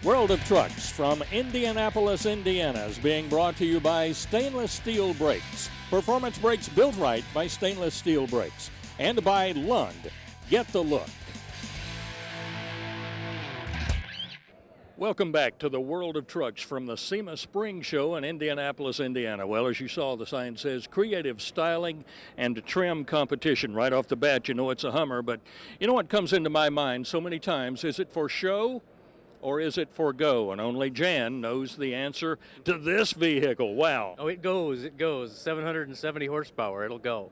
World of Trucks from Indianapolis, Indiana is being brought to you by Stainless Steel Brakes. Performance brakes built right by Stainless Steel Brakes. And by Lund. Get the look. Welcome back to the World of Trucks from the SEMA Spring Show in Indianapolis, Indiana. Well, as you saw, the sign says creative styling and trim competition. Right off the bat, you know it's a Hummer, but you know what comes into my mind so many times? Is it for show or is it for go? And only Jan knows the answer to this vehicle. Wow. Oh, it goes. 770 horsepower. It'll go.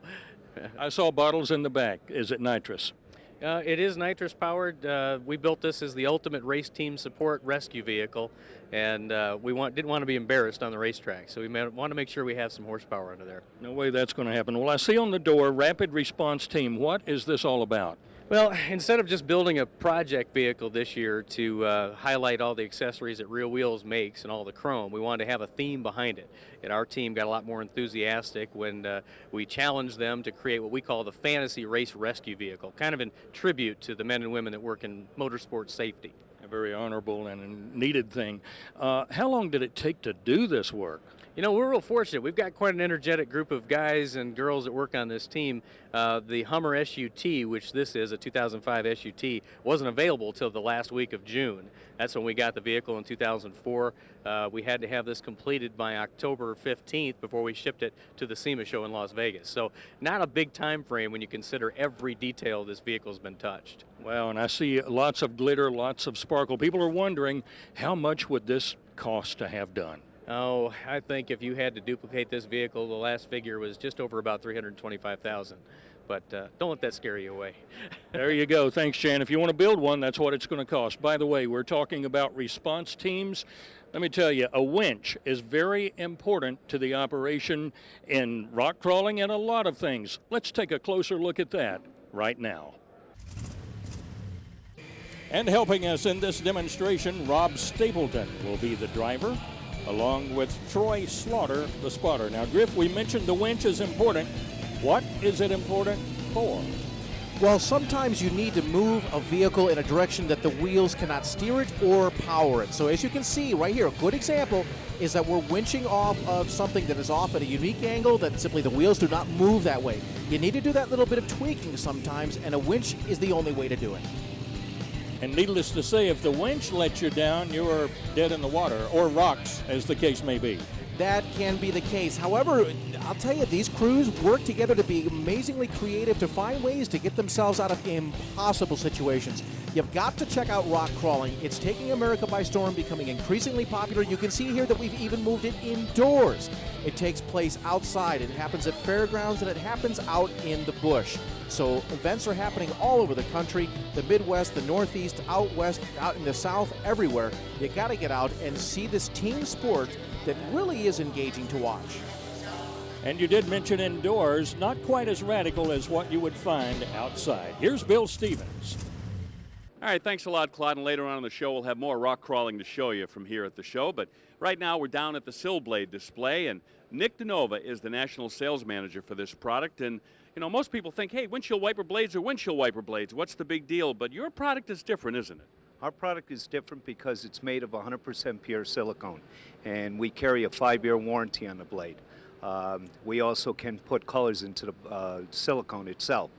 I saw bottles in the back. Is it nitrous? It is nitrous powered. We built this as the ultimate race team support rescue vehicle, and we didn't want to be embarrassed on the racetrack, so we want to make sure we have some horsepower under there. No way that's going to happen. Well, I see on the door, Rapid Response Team. What is this all about? Well, instead of just building a project vehicle this year to highlight all the accessories that Real Wheels makes and all the chrome, we wanted to have a theme behind it. And our team got a lot more enthusiastic when we challenged them to create what we call the Fantasy Race Rescue Vehicle, kind of in tribute to the men and women that work in motorsport safety. A very honorable and needed thing. How long did it take to do this work? You know, we're real fortunate. We've got quite an energetic group of guys and girls that work on this team. The Hummer SUT, which this is, a 2005 SUT, wasn't available till the last week of June. That's when we got the vehicle in 2004. We had to have this completed by October 15th before we shipped it to the SEMA show in Las Vegas. So not a big time frame when you consider every detail of this vehicle's been touched. Wow, and I see lots of glitter, lots of sparkle. People are wondering, how much would this cost to have done? Oh, I think if you had to duplicate this vehicle, the last figure was just over about $325,000. But don't let that scare you away. There you go. Thanks, Jan. If you want to build one, that's what it's going to cost. By the way, we're talking about response teams. Let me tell you, a winch is very important to the operation in rock crawling and a lot of things. Let's take a closer look at that right now. And helping us in this demonstration, Rob Stapleton will be the driver, along with Troy Slaughter, the spotter. Now, Griff, we mentioned the winch is important. What is it important for? Well, sometimes you need to move a vehicle in a direction that the wheels cannot steer it or power it. So as you can see right here, a good example is that we're winching off of something that is off at a unique angle that simply the wheels do not move that way. You need to do that little bit of tweaking sometimes, and a winch is the only way to do it. And needless to say, if the winch lets you down, you're dead in the water, or rocks, as the case may be. That can be the case. However, I'll tell you, these crews work together to be amazingly creative to find ways to get themselves out of impossible situations. You've got to check out rock crawling. It's taking America by storm, becoming increasingly popular. You can see here that we've even moved it indoors. It takes place outside. It happens at fairgrounds, and it happens out in the bush. So events are happening all over the country, the Midwest, the Northeast, out west, out in the South, everywhere. You got to get out and see this team sport that really is engaging to watch. And you did mention indoors, not quite as radical as what you would find outside. Here's Bill Stevens. All right, thanks a lot, Claude. And later on in the show, we'll have more rock crawling to show you from here at the show. But right now, we're down at the Sillblade display, and Nick DeNova is the national sales manager for this product. And you know, most people think, hey, windshield wiper blades are windshield wiper blades. What's the big deal? But your product is different, isn't it? Our product is different because it's made of 100% pure silicone, and we carry a 5-year warranty on the blade. We also can put colors into the silicone itself.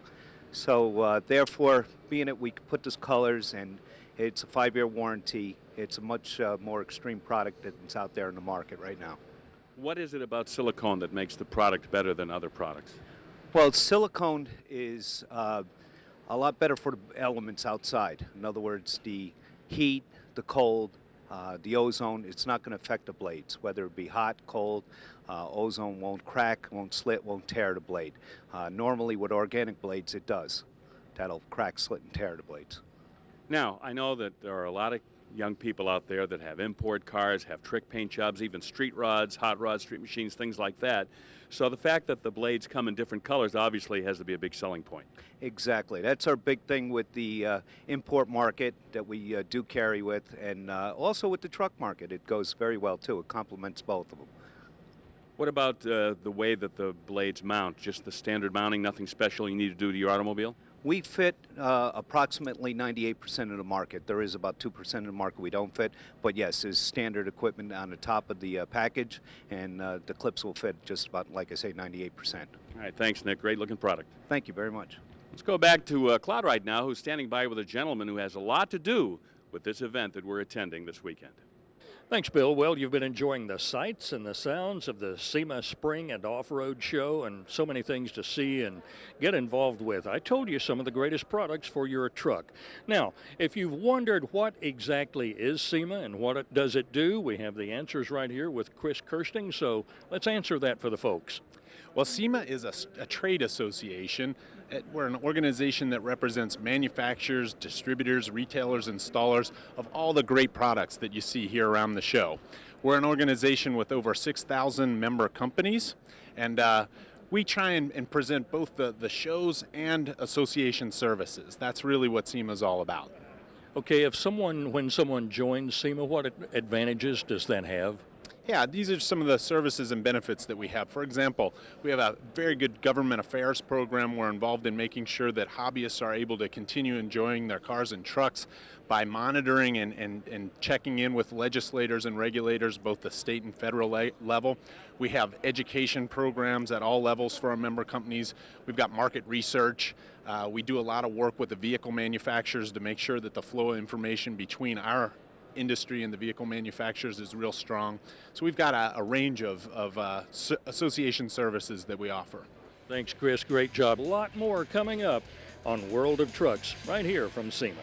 So therefore, being that we put these colors and it's a 5-year warranty, it's a much more extreme product that's out there in the market right now. What is it about silicone that makes the product better than other products? Well, silicone is a lot better for the elements outside. In other words, the heat, the cold, the ozone, it's not going to affect the blades, whether it be hot, cold. Ozone won't crack, won't slit, won't tear the blade. Normally with organic blades it does. That'll crack, slit, and tear the blades. Now, I know that there are a lot of young people out there that have import cars, have trick paint jobs, even street rods, hot rods, street machines, things like that. So the fact that the blades come in different colors obviously has to be a big selling point. Exactly. That's our big thing with the import market that we do carry with, and also with the truck market. It goes very well too. It complements both of them. What about the way that the blades mount? Just the standard mounting, nothing special you need to do to your automobile? We fit approximately 98% of the market. There is about 2% of the market we don't fit, but yes, there's standard equipment on the top of the package, and the clips will fit just about, like I say, 98%. All right, thanks, Nick. Great looking product. Thank you very much. Let's go back to Cloud right now, who's standing by with a gentleman who has a lot to do with this event that we're attending this weekend. Thanks, Bill. Well, you've been enjoying the sights and the sounds of the SEMA Spring and Off-Road Show, and so many things to see and get involved with. I told you some of the greatest products for your truck. Now, if you've wondered what exactly is SEMA and what does it do, we have the answers right here with Chris Kirsting, so let's answer that for the folks. Well, SEMA is a trade association. We're an organization that represents manufacturers, distributors, retailers, installers of all the great products that you see here around the show. We're an organization with over 6,000 member companies, and we try and present both the shows and association services. That's really what SEMA is all about. Okay, when someone joins SEMA, what advantages does that have? Yeah, these are some of the services and benefits that we have. For example, we have a very good government affairs program. We're involved in making sure that hobbyists are able to continue enjoying their cars and trucks by monitoring and checking in with legislators and regulators, both the state and federal level. We have education programs at all levels for our member companies. We've got market research. We do a lot of work with the vehicle manufacturers to make sure that the flow of information between our industry and the vehicle manufacturers is real strong. So we've got a range of association services that we offer. Thanks, Chris. Great job. A lot more coming up on World of Trucks right here from SEMA.